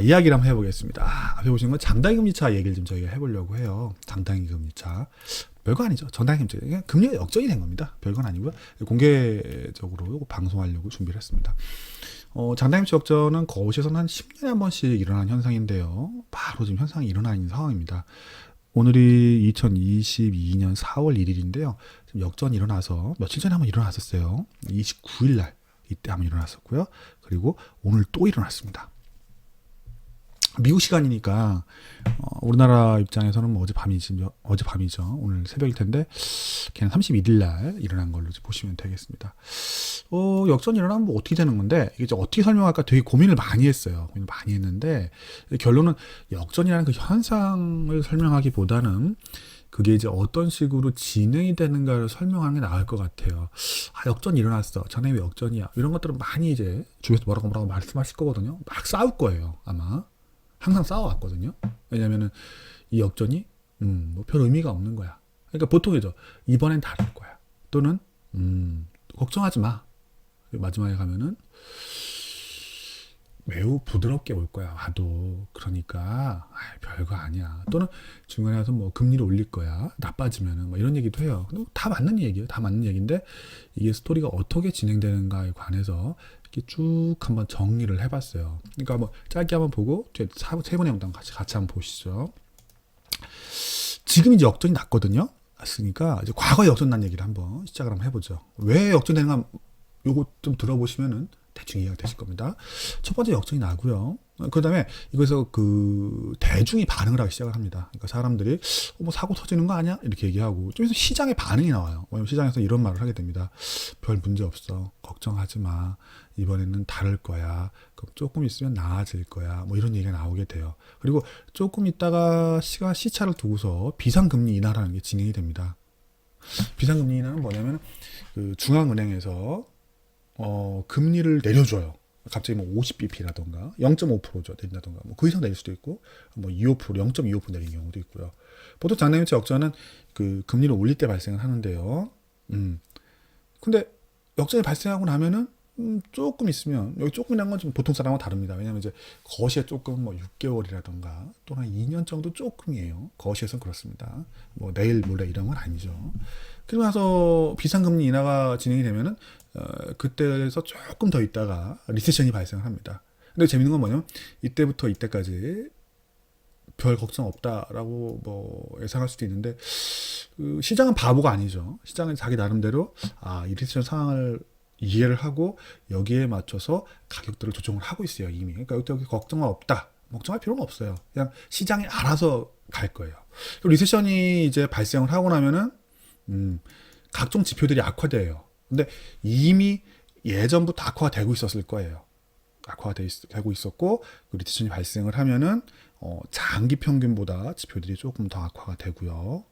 이야기를 한번 해보겠습니다. 앞에 보시는 건 장단기 금리차 얘기를 좀 저희가 해보려고 해요. 장단기 금리차. 별거 아니죠. 전단기 금리차. 그냥 금리가 역전이 된 겁니다. 별건 아니고요. 공개적으로 방송하려고 준비를 했습니다. 장단기 금리차 역전은 거시에서는 한 10년에 한 번씩 일어나는 현상인데요. 바로 지금 현상이 일어나는 상황입니다. 오늘이 2022년 4월 1일인데요. 지금 역전이 일어나서 며칠 전에 한번 일어났었어요. 29일 날 이때 한번 일어났었고요. 그리고 오늘 또 일어났습니다. 미국 시간이니까 우리나라 입장에서는 뭐 어젯밤이죠. 오늘 새벽일 텐데 걔는 31일 날 일어난 걸로 보시면 되겠습니다. 역전이 일어나면 뭐 어떻게 되는 건데 이게 어떻게 설명할까 되게 고민을 많이 했어요. 고민을 많이 했는데 결론은 역전이라는 그 현상을 설명하기보다는 그게 이제 어떤 식으로 진행이 되는가를 설명하는 게 나을 것 같아요. 역전이 일어났어. 전에 왜 역전이야? 이런 것들은 많이 이제 주변에서 뭐라고 말씀하실 거거든요. 막 싸울 거예요. 아마. 항상 싸워왔거든요. 왜냐면은 이 역전이 뭐 별 의미가 없는 거야. 그러니까 보통이죠. 이번엔 다를 거야. 또는 걱정하지 마. 마지막에 가면은 매우 부드럽게 올 거야. 와도 그러니까 별거 아니야. 또는 중간에 가서 뭐 금리를 올릴 거야. 나빠지면은 뭐 이런 얘기도 해요. 근데 뭐다 맞는 얘기예요. 다 맞는 얘기인데 이게 스토리가 어떻게 진행되는가에 관해서 이렇게 쭉 한번 정리를 해봤어요. 그러니까 뭐 짧게 한번 보고 세 번의 영상 같이 한번 보시죠. 지금 이제 역전이 났거든요. 났으니까 이제 과거에 역전 난 얘기를 한번 시작을 한번 해보죠. 왜 역전되는가 요거 좀 들어보시면은 대충 이해가 되실 겁니다. 첫 번째 역전이 나고요. 그 다음에 이거에서 그 대중이 반응을 하기 시작을 합니다. 그러니까 사람들이 뭐 사고 터지는 거 아니야? 이렇게 얘기하고 좀 있으면 시장의 반응이 나와요. 시장에서 이런 말을 하게 됩니다. 별 문제 없어. 걱정하지 마. 이번에는 다를 거야. 그럼 조금 있으면 나아질 거야. 뭐 이런 얘기가 나오게 돼요. 그리고 조금 있다가 시차를 두고서 비상금리 인하라는 게 진행이 됩니다. 비상금리 인하는 뭐냐면 그 중앙은행에서 금리를 내려줘요. 갑자기 뭐 50bp라던가 0.5%죠 내린다던가 뭐 그 이상 내릴 수도 있고 뭐 2.5% 0.25% 내린 경우도 있고요. 보통 장단기금리 역전은 그 금리를 올릴 때 발생을 하는데요. 근데 역전이 발생하고 나면은 조금 있으면 여기 조금이란 건 좀 보통 사람과 다릅니다. 왜냐하면 이제 거시에 조금 뭐 6개월이라던가 또는 2년 정도 조금이에요. 거시에서는 그렇습니다. 뭐 내일 모레 이런 건 아니죠. 그러고 나서 비상금리 인하가 진행이 되면은 그때에서 조금 더 있다가 리세션이 발생을 합니다. 근데 재밌는 건 뭐냐면 이때부터 이때까지 별 걱정 없다라고 뭐 예상할 수도 있는데 그 시장은 바보가 아니죠. 시장은 자기 나름대로 이 리세션 상황을 이해를 하고 여기에 맞춰서 가격들을 조정을 하고 있어요 이미. 그러니까 여기 걱정은 없다. 걱정할 필요는 없어요. 그냥 시장이 알아서 갈 거예요. 리세션이 이제 발생을 하고 나면은 각종 지표들이 악화돼요. 근데 이미 예전부터 악화가 되고 있었을 거예요. 악화가 되고 있었고 리세션이 발생을 하면은 장기 평균보다 지표들이 조금 더 악화가 되고요.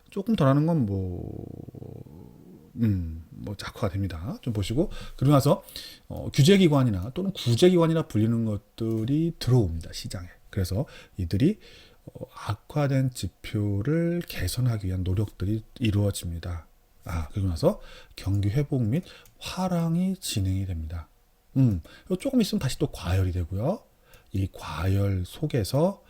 조금 덜하는 건 뭐 악화가 됩니다. 좀 보시고 그러고 나서 규제기관이나 또는 구제기관이나 불리는 것들이 들어옵니다 시장에. 그래서 이들이 악화된 지표를 개선하기 위한 노력들이 이루어집니다. 그리고 나서 경기 회복 및 화랑이 진행이 됩니다. 조금 있으면 다시 또 과열이 되고요. 이 과열 속에서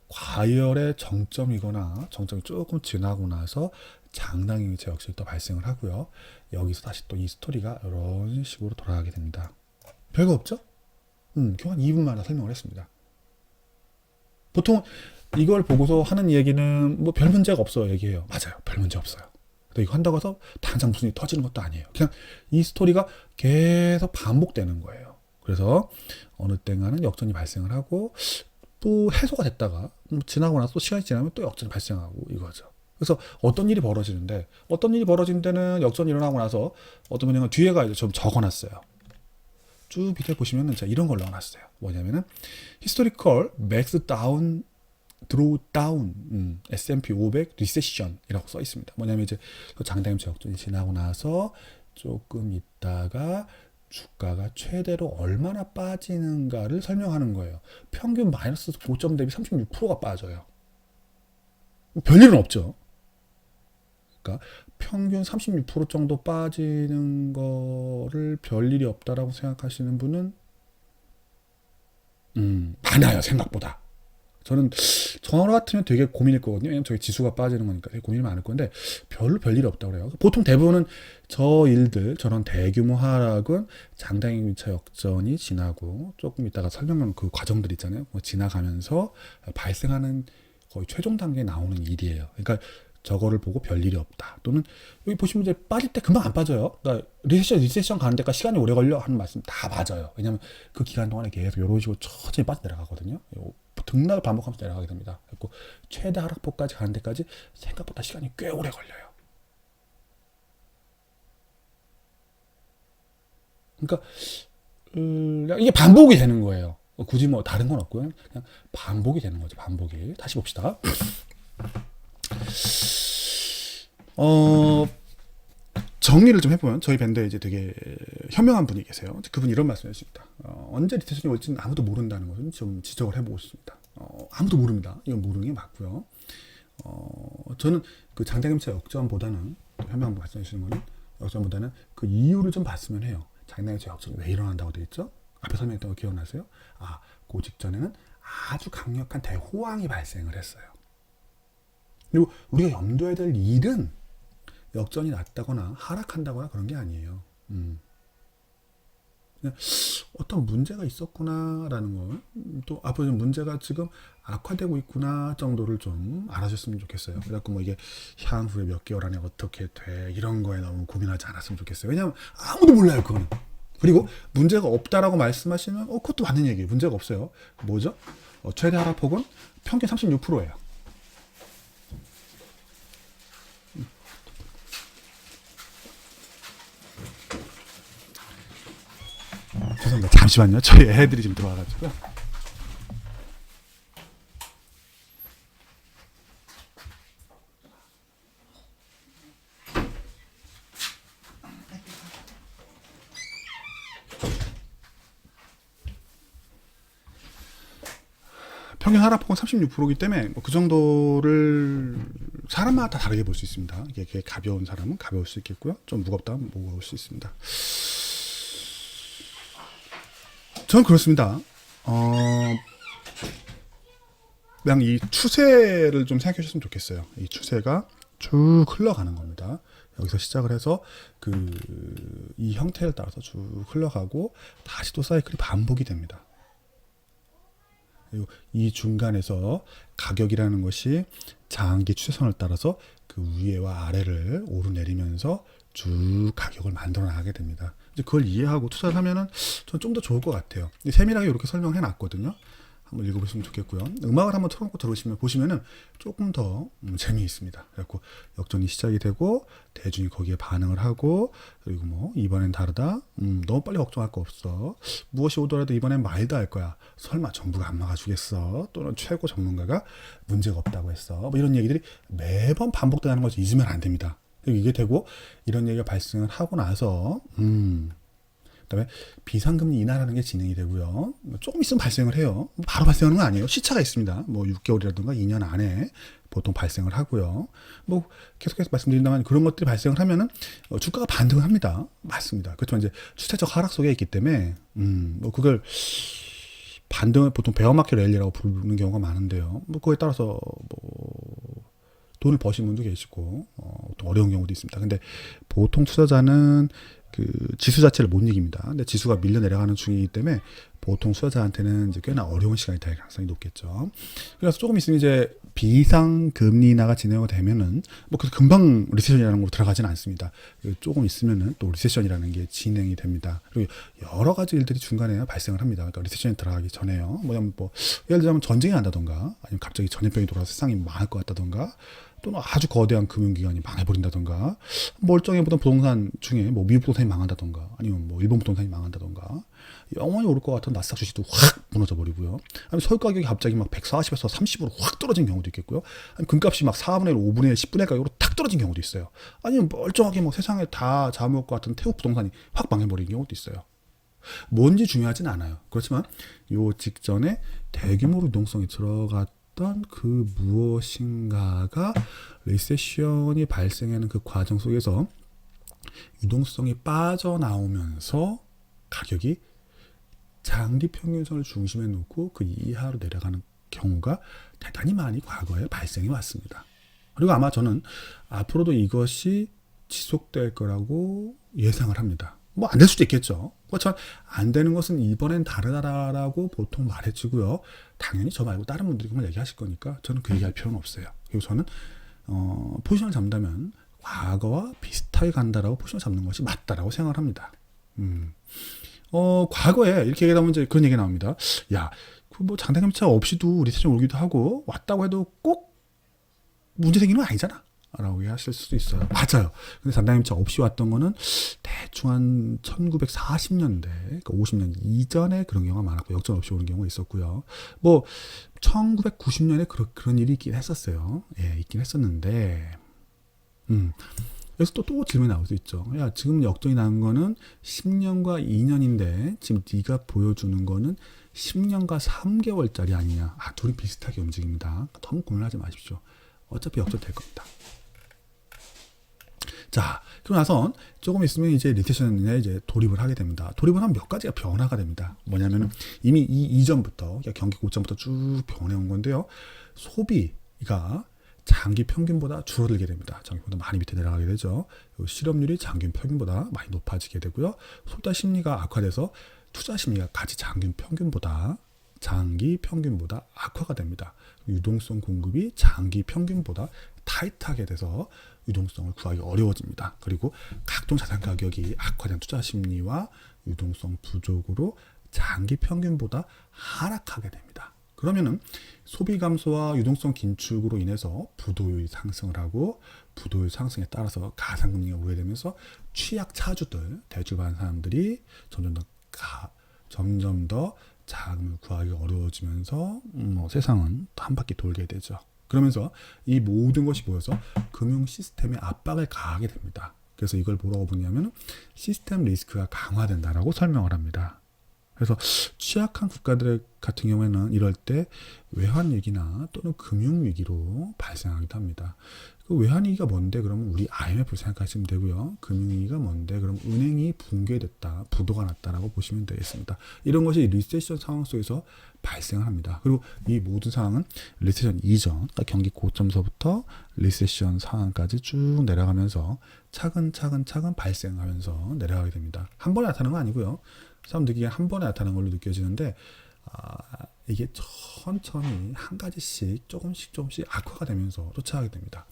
과열의 정점이거나 정점이 조금 지나고 나서 장단기 역시 또 발생을 하고요. 여기서 다시 또 이 스토리가 이런 식으로 돌아가게 됩니다. 별거 없죠? 겨우 한 2분 만에 설명을 했습니다. 보통 이걸 보고서 하는 얘기는 뭐 별 문제가 없어 얘기해요. 맞아요. 별 문제 없어요. 근데 이거 한다고 해서 당장 무슨 일이 터지는 것도 아니에요. 그냥 이 스토리가 계속 반복되는 거예요. 그래서 어느 때가는 역전이 발생을 하고 또 해소가 됐다가 지나고 나서 또 시간이 지나면 또 역전이 발생하고 이거죠. 그래서 어떤 일이 벌어지는데 어떤 일이 벌어진 데는 역전이 일어나고 나서 어떤 분야는 뒤에가 이제 좀 적어놨어요. 쭉 밑에 보시면은 제가 이런 걸 넣어놨어요. 뭐냐면은 historical max down drawdown S&P 500 recession이라고 써 있습니다. 뭐냐면 이제 장단기 역전이 지나고 나서 조금 있다가 주가가 최대로 얼마나 빠지는가를 설명하는 거예요. 평균 마이너스 5점 대비 36%가 빠져요. 별일은 없죠. 그러니까 평균 36% 정도 빠지는 거를 별일이 없다라고 생각하시는 분은 많아요, 생각보다. 저 같으면 되게 고민했거든요. 왜냐면 저게 지수가 빠지는 거니까 되게 고민이 많을 건데 별로 별일이 없다고 그래요. 보통 대부분은 저 일들, 저런 대규모 하락은 장단기 근처 역전이 지나고 조금 있다가 설명하는 그 과정들 있잖아요. 지나가면서 발생하는 거의 최종 단계에 나오는 일이에요. 그러니까 저거를 보고 별일이 없다. 또는 여기 보시면 이제 빠질 때 금방 안 빠져요. 그러니까 리세션 가는 데까지 시간이 오래 걸려 하는 말씀 다 맞아요. 왜냐하면 그 기간 동안에 계속 이런 식으로 천천히 빠져 내려가거든요. 등락을 반복하면서 내려가게 됩니다. 그리고 최대 하락폭까지 가는 데까지 생각보다 시간이 꽤 오래 걸려요. 그러니까 이게 반복이 되는 거예요. 굳이 뭐 다른 건 없고요. 그냥 반복이 되는 거죠. 반복이. 다시 봅시다. 정리를 좀 해보면 저희 밴드에 이제 되게 현명한 분이 계세요. 그분이 이런 말씀을 하십니다. 언제 리세션이 올지는 아무도 모른다는 것은 좀 지적을 해보고 싶습니다. 아무도 모릅니다. 이건 모르는 게 맞고요. 저는 그 장대금차 역전보다는 현명한 분 말씀해 주시는 거는 역전보다는 그 이유를 좀 봤으면 해요. 장대금차 역전이 왜 일어난다고 되어 있죠? 앞에 설명했던 거 기억나세요? 그 직전에는 아주 강력한 대호황이 발생을 했어요. 그리고 우리가 염두해야 될 일은 역전이 났다거나 하락한다거나 그런 게 아니에요. 그냥 어떤 문제가 있었구나라는 거, 또 앞으로 문제가 지금 악화되고 있구나 정도를 좀 알아줬으면 좋겠어요. 그래갖고 뭐 이게 향후에 몇 개월 안에 어떻게 돼 이런 거에 너무 고민하지 않았으면 좋겠어요. 왜냐하면 아무도 몰라요, 그거는. 그리고 문제가 없다라고 말씀하시면 그것도 맞는 얘기예요. 문제가 없어요. 뭐죠? 최대 하락폭은 평균 36%예요. 죄송합니다. 잠시만요. 저희 애들이 지금 들어와가지고요. 평균 하락폭은 36%이기 때문에 그 정도를 사람마다 다 다르게 볼 수 있습니다. 이게 가벼운 사람은 가벼울 수 있겠고요. 좀 무겁다면 무거울 수 있습니다. 저는 그렇습니다. 그냥 이 추세를 좀 생각해 주셨으면 좋겠어요. 이 추세가 쭉 흘러가는 겁니다. 여기서 시작을 해서 이 형태를 따라서 쭉 흘러가고 다시 또 사이클이 반복이 됩니다. 그리고 이 중간에서 가격이라는 것이 장기 추세선을 따라서 그 위에와 아래를 오르내리면서 쭉 가격을 만들어 나가게 됩니다. 이제 그걸 이해하고 투자를 하면은 전 좀 더 좋을 것 같아요. 세밀하게 이렇게 설명해 놨거든요. 한번 읽어보시면 좋겠고요. 음악을 한번 틀어놓고 들으시면 보시면은 조금 더 재미있습니다. 그래갖고 역전이 시작이 되고 대중이 거기에 반응을 하고 그리고 뭐 이번엔 다르다. 너무 빨리 걱정할 거 없어. 무엇이 오더라도 이번엔 마일드 할 거야. 설마 정부가 안 막아주겠어? 또는 최고 전문가가 문제가 없다고 했어. 뭐 이런 얘기들이 매번 반복되는 것을 잊으면 안 됩니다. 그리고 이게 되고 이런 얘기가 발생을 하고 나서 그다음에 비상금리 인하라는 게 진행이 되고요. 조금 있으면 발생을 해요. 바로 발생하는 건 아니에요. 시차가 있습니다. 뭐 6개월이라든가 2년 안에 보통 발생을 하고요. 뭐 계속해서 말씀드린다면 그런 것들이 발생을 하면은 주가가 반등을 합니다. 맞습니다. 그렇지만 이제 추세적 하락 속에 있기 때문에 뭐 그걸 반등을 보통 베어마켓 랠리라고 부르는 경우가 많은데요. 뭐 그거에 따라서 뭐 돈을 버신 분도 계시고 또 어려운 경우도 있습니다. 근데 보통 투자자는 그 지수 자체를 못 이깁니다. 근데 지수가 밀려 내려가는 중이기 때문에 보통 투자자한테는 이제 꽤나 어려운 시간이 될 가능성이 높겠죠. 그래서 조금 있으면 이제 비상금리 인하가 진행이 되면은 뭐 금방 리세션이라는 거 들어가지는 않습니다. 조금 있으면은 또 리세션이라는 게 진행이 됩니다. 그리고 여러 가지 일들이 중간에 발생을 합니다. 그러니까 리세션이 들어가기 전에요. 뭐냐면 뭐 예를 들자면 전쟁이 난다던가 아니면 갑자기 전염병이 돌아서 세상이 망할 것 같다던가 또는 아주 거대한 금융기관이 망해버린다던가 멀쩡해보던 부동산 중에 뭐 미국 부동산이 망한다던가 아니면 뭐 일본 부동산이 망한다던가 영원히 오를 것 같은 나스닥 주식도 확 무너져 버리고요. 아니면 서울 가격이 갑자기 막 140에서 30으로 확 떨어진 경우도 있겠고요. 아니면 금값이 막 4분의 1, 5분의 1, 10분의 1 가격으로 탁 떨어진 경우도 있어요. 아니면 멀쩡하게 뭐 세상에 다 잡아먹을 것 같은 태국 부동산이 확 망해버린 경우도 있어요. 뭔지 중요하진 않아요. 그렇지만 요 직전에 대규모로 유동성이 들어갔던 그 무엇인가가 리세션이 발생하는 그 과정 속에서 유동성이 빠져나오면서 가격이 장기 평균선을 중심에 놓고 그 이하로 내려가는 경우가 대단히 많이 과거에 발생해 왔습니다. 그리고 아마 저는 앞으로도 이것이 지속될 거라고 예상을 합니다. 뭐 안 될 수도 있겠죠. 그렇지만 안 되는 것은 이번엔 다르다라고 보통 말해주고요. 당연히 저 말고 다른 분들이 그만 얘기하실 거니까 저는 그 얘기할 필요는 없어요. 그리고 저는 포지션을 잡는다면 과거와 비슷하게 간다라고 포지션을 잡는 것이 맞다라고 생각을 합니다. 과거에 이렇게 얘기하면 이제 그런 얘기 나옵니다. 야, 그 뭐 장단점차 없이도 리세션 오기도 하고 왔다고 해도 꼭 문제 생기는 건 아니잖아. 라고 하실 수도 있어요. 맞아요. 근데 단단임차 없이 왔던 거는 대충 한 1940년대, 그러니까 50년 이전에 그런 경우가 많았고, 역전 없이 오는 경우가 있었고요. 뭐, 1990년에 그런 일이 있긴 했었어요. 예, 있긴 했었는데, 여기서 또 질문이 나올 수 있죠. 야, 지금 역전이 나는 거는 10년과 2년인데, 지금 네가 보여주는 거는 10년과 3개월짜리 아니냐. 아, 둘이 비슷하게 움직입니다. 너무 고민하지 마십시오. 어차피 역전될 겁니다. 자, 그러고 나서 조금 있으면 이제 리세션에 이제 돌입을 하게 됩니다. 돌입을 하면 몇 가지가 변화가 됩니다. 뭐냐면은 이미 이전부터 경기 고점부터 쭉 변해온 건데요. 소비가 장기 평균보다 줄어들게 됩니다. 장기보다 많이 밑에 내려가게 되죠. 실업률이 장기 평균보다 많이 높아지게 되고요. 소비자 심리가 악화돼서 투자 심리가 같이 장기 평균보다 악화가 됩니다. 유동성 공급이 장기 평균보다 타이트하게 돼서 유동성을 구하기 어려워집니다. 그리고 각종 자산 가격이 악화된 투자 심리와 유동성 부족으로 장기 평균보다 하락하게 됩니다. 그러면은 소비 감소와 유동성 긴축으로 인해서 부도율이 상승을 하고 부도율 상승에 따라서 가상금리가 오래되면서 취약 차주들, 대출 받은 사람들이 점점 더 자금을 구하기 어려워지면서 세상은 한 바퀴 돌게 되죠. 그러면서 이 모든 것이 모여서 금융 시스템에 압박을 가하게 됩니다. 그래서 이걸 뭐라고 보냐면 시스템 리스크가 강화된다라고 설명을 합니다. 그래서 취약한 국가들 같은 경우에는 이럴 때 외환위기나 또는 금융위기로 발생하기도 합니다. 그 외환위기가 뭔데? 그러면 우리 IMF를 생각하시면 되고요. 금융위기가 뭔데? 그럼 은행이 붕괴됐다, 부도가 났다라고 보시면 되겠습니다. 이런 것이 리세션 상황 속에서 발생을 합니다. 그리고 이 모든 상황은 리세션 이전, 그러니까 경기 고점서부터 리세션 상황까지 쭉 내려가면서 차근차근 발생하면서 내려가게 됩니다. 한 번에 나타나는 건 아니고요. 사람들이 한 번에 나타나는 걸로 느껴지는데 이게 천천히 한 가지씩 조금씩 악화가 되면서 쫓아가게 됩니다.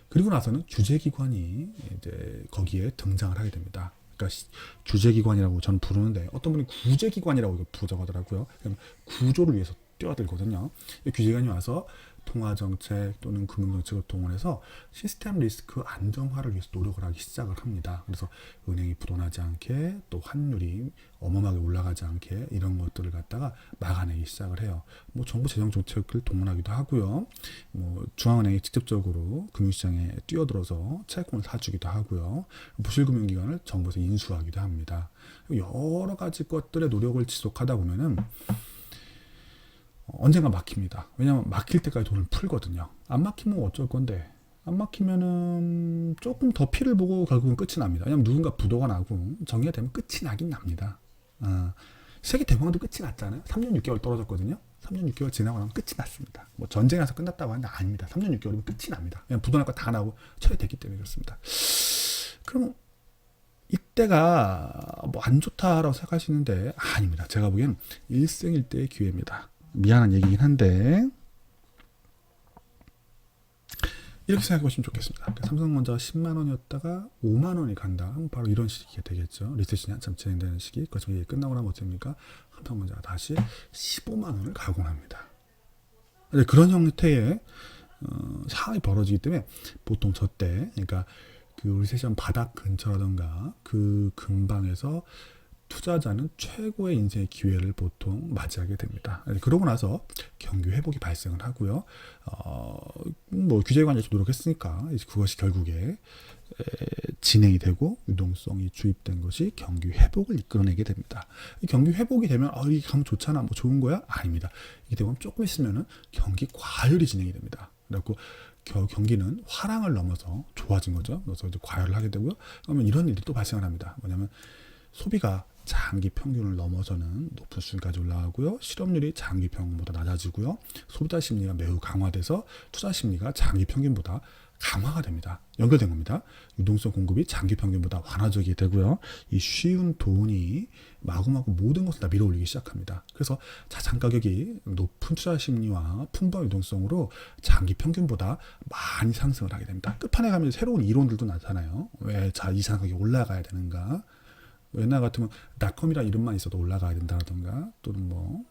그리고 나서는 규제기관이 이제 거기에 등장을 하게 됩니다. 그러니까 규제기관이라고 저는 부르는데 어떤 분이 구제기관이라고 이거 부정하더라고요. 구조를 위해서 뛰어들거든요. 규제기관이 와서 통화정책 또는 금융정책을 동원해서 시스템 리스크 안정화를 위해서 노력을 하기 시작을 합니다. 그래서 은행이 부도나지 않게 또 환율이 어마어마하게 올라가지 않게 이런 것들을 갖다가 막아내기 시작을 해요. 뭐 정부 재정 정책을 동원하기도 하고요. 뭐 중앙은행이 직접적으로 금융시장에 뛰어들어서 채권을 사주기도 하고요. 부실금융기관을 정부에서 인수하기도 합니다. 여러 가지 것들의 노력을 지속하다 보면은 언젠가 막힙니다. 왜냐하면 막힐 때까지 돈을 풀거든요. 안 막히면 어쩔 건데 안 막히면은 조금 더 피를 보고 결국은 끝이 납니다. 왜냐하면 누군가 부도가 나고 정리가 되면 끝이 나긴 납니다. 세계 대공황도 끝이 났잖아요. 3년 6개월 떨어졌거든요. 3년 6개월 지나고 나면 끝이 났습니다. 뭐 전쟁이 나서 끝났다고 하는데 아닙니다. 3년 6개월이면 끝이 납니다. 그냥 부도날 거 다 나고 처리됐기 때문에 그렇습니다. 그럼 이때가 뭐 안 좋다라고 생각하시는데 아닙니다. 제가 보기엔 일생일대의 기회입니다. 미안한 얘기긴 한데 이렇게 생각해 보시면 좋겠습니다. 그러니까 삼성전자가 10만 원이었다가 5만 원이 간다. 바로 이런 시기가 되겠죠. 리세션이 한참 진행되는 시기. 그래서 이게 끝나고 나면 어떻습니까? 삼성전자가 다시 15만 원을 가공합니다. 그런 형태의 상황이 벌어지기 때문에 보통 저때 그러니까 그 리세션 바닥 근처라던가 그 근방에서 투자자는 최고의 인생의 기회를 보통 맞이하게 됩니다. 그러고 나서 경기 회복이 발생을 하고요. 뭐 규제기관이 열심히 노력했으니까 그것이 결국에 진행이 되고 유동성이 주입된 것이 경기 회복을 이끌어내게 됩니다. 경기 회복이 되면 이게 가면 좋잖아, 뭐 좋은 거야? 아닙니다. 이게 되면 조금 있으면은 경기 과열이 진행이 됩니다. 그래갖고 경기는 화랑을 넘어서 좋아진 거죠. 그래서 이제 과열을 하게 되고요. 그러면 이런 일이 또 발생을 합니다. 뭐냐면 소비가 장기 평균을 넘어서는 높은 수준까지 올라가고요. 실업률이 장기 평균보다 낮아지고요. 소비자 심리가 매우 강화돼서 투자 심리가 장기 평균보다 강화가 됩니다. 연결된 겁니다. 유동성 공급이 장기 평균보다 완화적이 되고요. 이 쉬운 돈이 마구마구 모든 것을 다 밀어올리기 시작합니다. 그래서 자산 가격이 높은 투자 심리와 풍부한 유동성으로 장기 평균보다 많이 상승을 하게 됩니다. 끝판에 가면 새로운 이론들도 나타나요. 왜 자산 가격이 올라가야 되는가? 옛날 같으면 닷컴이라는 이름만 있어도 올라가야 된다던가, 또는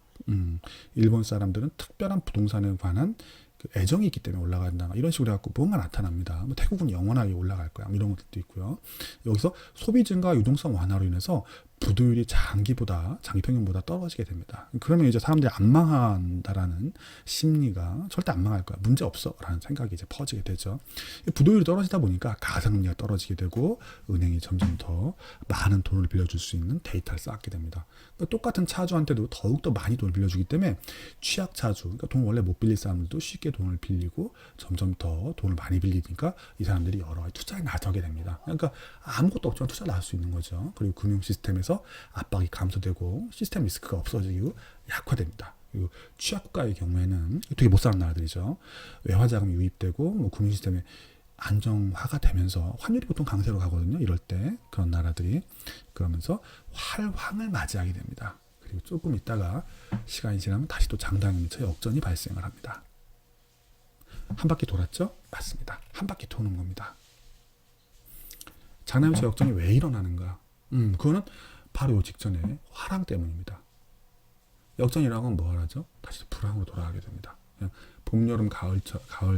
일본 사람들은 특별한 부동산에 관한 그 애정이 있기 때문에 올라가야 된다, 이런 식으로 해갖고 뭔가 나타납니다. 태국은 영원하게 올라갈 거야, 이런 것들도 있고요. 여기서 소비 증가, 유동성 완화로 인해서 부도율이 장기 평균보다 떨어지게 됩니다. 그러면 이제 사람들이 안 망한다라는 심리가, 절대 안 망할 거야, 문제 없어 라는 생각이 이제 퍼지게 되죠. 부도율이 떨어지다 보니까 가상금리가 떨어지게 되고, 은행이 점점 더 많은 돈을 빌려줄 수 있는 데이터를 쌓게 됩니다. 그러니까 똑같은 차주한테도 더욱더 많이 돈을 빌려주기 때문에 취약 차주, 그러니까 돈 원래 못 빌릴 사람들도 쉽게 돈을 빌리고, 점점 더 돈을 많이 빌리니까 이 사람들이 여러 가지 투자에 나서게 됩니다. 그러니까 아무것도 없지만 투자를 할 수 있는 거죠. 그리고 금융 시스템에서 압박이 감소되고 시스템 리스크가 없어지고 약화됩니다. 그리고 취약국가의 경우에는 되게 못 사는 나라들이죠. 외화자금이 유입되고 금융 시스템에 안정화가 되면서 환율이 보통 강세로 가거든요. 이럴 때 그런 나라들이, 그러면서 활황을 맞이하게 됩니다. 그리고 조금 있다가 시간이 지나면 다시 또 장단기차 역전이 발생을 합니다. 한 바퀴 돌았죠? 맞습니다. 한 바퀴 도는 겁니다. 장단기차 역전이 왜 일어나는가? 그거는 바로 요 직전에 화랑 때문입니다. 역전이라고 하면 뭐 하죠? 다시 불황으로 돌아가게 됩니다. 그냥 봄, 여름, 가을,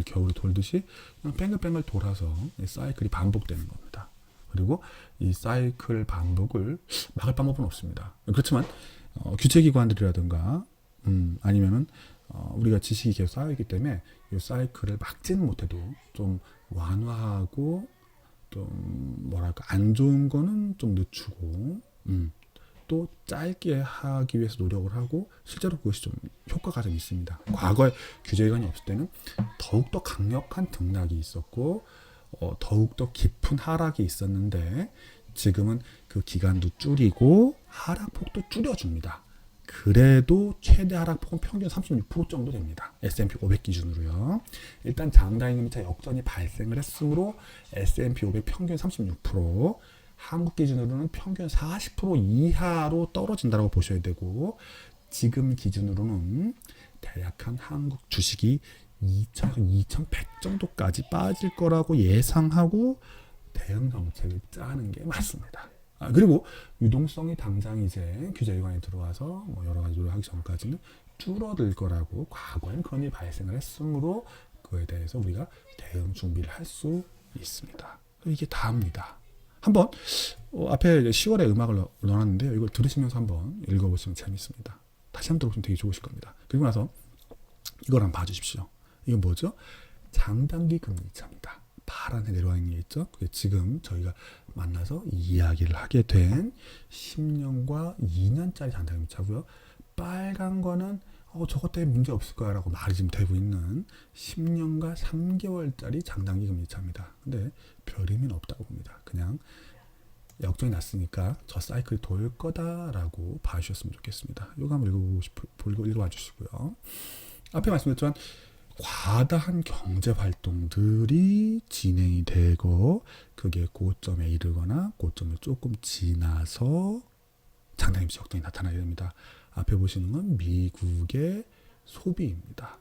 겨울이 돌듯이 그냥 뺑글뺑글 돌아서 이 사이클이 반복되는 겁니다. 그리고 이 사이클 반복을 막을 방법은 없습니다. 그렇지만 규제기관들이라든가 아니면은 우리가 지식이 계속 쌓여있기 때문에 이 사이클을 막지는 못해도 좀 완화하고, 좀 뭐랄까 안 좋은 거는 좀 늦추고, 또 짧게 하기 위해서 노력을 하고, 실제로 그것이 좀 효과가 좀 있습니다. 과거에 규제기관이 없을 때는 더욱더 강력한 등락이 있었고, 더욱더 깊은 하락이 있었는데, 지금은 그 기간도 줄이고 하락폭도 줄여줍니다. 그래도 최대 하락폭은 평균 36% 정도 됩니다. S&P 500 기준으로요. 일단 장단기차 역전이 발생을 했으므로 S&P 500 평균 36%, 한국 기준으로는 평균 40% 이하로 떨어진다고 보셔야 되고, 지금 기준으로는 대략 한 한국 주식이 2100 정도까지 빠질 거라고 예상하고 대응 정책을 짜는 게 맞습니다. 그리고 유동성이 당장 이제 규제기관에 들어와서 여러 가지 노력하기 전까지는 줄어들 거라고 과거에는 그런 일이 발생을 했으므로 그거에 대해서 우리가 대응 준비를 할 수 있습니다. 이게 다입니다. 한번 앞에 10월에 음악을 넣어놨는데요. 이걸 들으시면서 한번 읽어보시면 재밌습니다. 다시 한번 들어보시면 되게 좋으실 겁니다. 그리고 나서 이걸 한번 봐주십시오. 이건 뭐죠? 장단기 금리차입니다. 파란에 내려와 있는 게 있죠. 그게 지금 저희가 만나서 이야기를 하게 된 10년과 2년짜리 장단기 금리차고요. 빨간 거는 저것 때문에 문제 없을 거야 라고 말이 지금 되고 있는 10년과 3개월짜리 장단기 금리차입니다. 근데 별 의미는 없다고 봅니다. 그냥 역전이 났으니까 저 사이클이 돌 거다라고 봐주셨으면 좋겠습니다. 이거 한번 읽어봐 주시고요. 앞에 말씀드렸지만 과다한 경제 활동들이 진행이 되고, 그게 고점에 이르거나 고점을 조금 지나서 장단기 역전이 나타나게 됩니다. 앞에 보시는 건 미국의 소비입니다.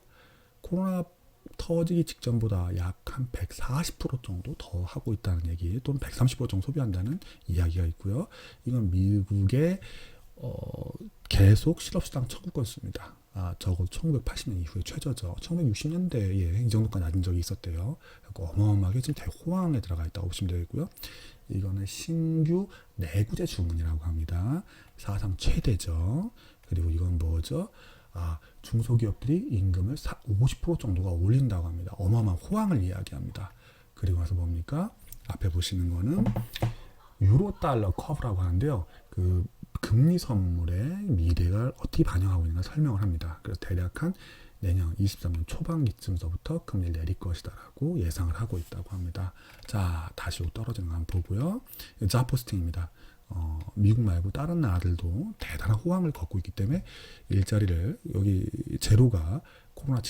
코로나 터지기 직전보다 약 한 140% 정도 더 하고 있다는 얘기, 또는 130% 정도 소비한다는 이야기가 있고요. 이건 미국의 계속 실업수당 청구 건수입니다. 적어도 1980년 이후에 최저죠. 1960년대에 이 정도까지 낮은 적이 있었대요. 어마어마하게 지금 대호황에 들어가 있다고 보시면 되겠고요. 이거는 신규 내구재 주문이라고 합니다. 사상 최대죠. 그리고 이건 뭐죠? 중소기업들이 임금을 50% 정도가 올린다고 합니다. 어마어마한 호황을 이야기합니다. 그리고 나서 뭡니까? 앞에 보시는 거는 유로 달러 커브라고 하는데요. 그 금리 선물의 미래를 어떻게 반영하고 있는가 설명을 합니다. 그래서 대략 한 내년 23년 초반기쯤서부터 금리를 내릴 것이다라고 예상을 하고 있다고 합니다. 자, 다시 떨어지는 거 한번 보고요. 자포스팅입니다. 미국 말고 다른 나라들도 대단한 호황을 걷고 있기 때문에 일자리를 여기 제로가 코로나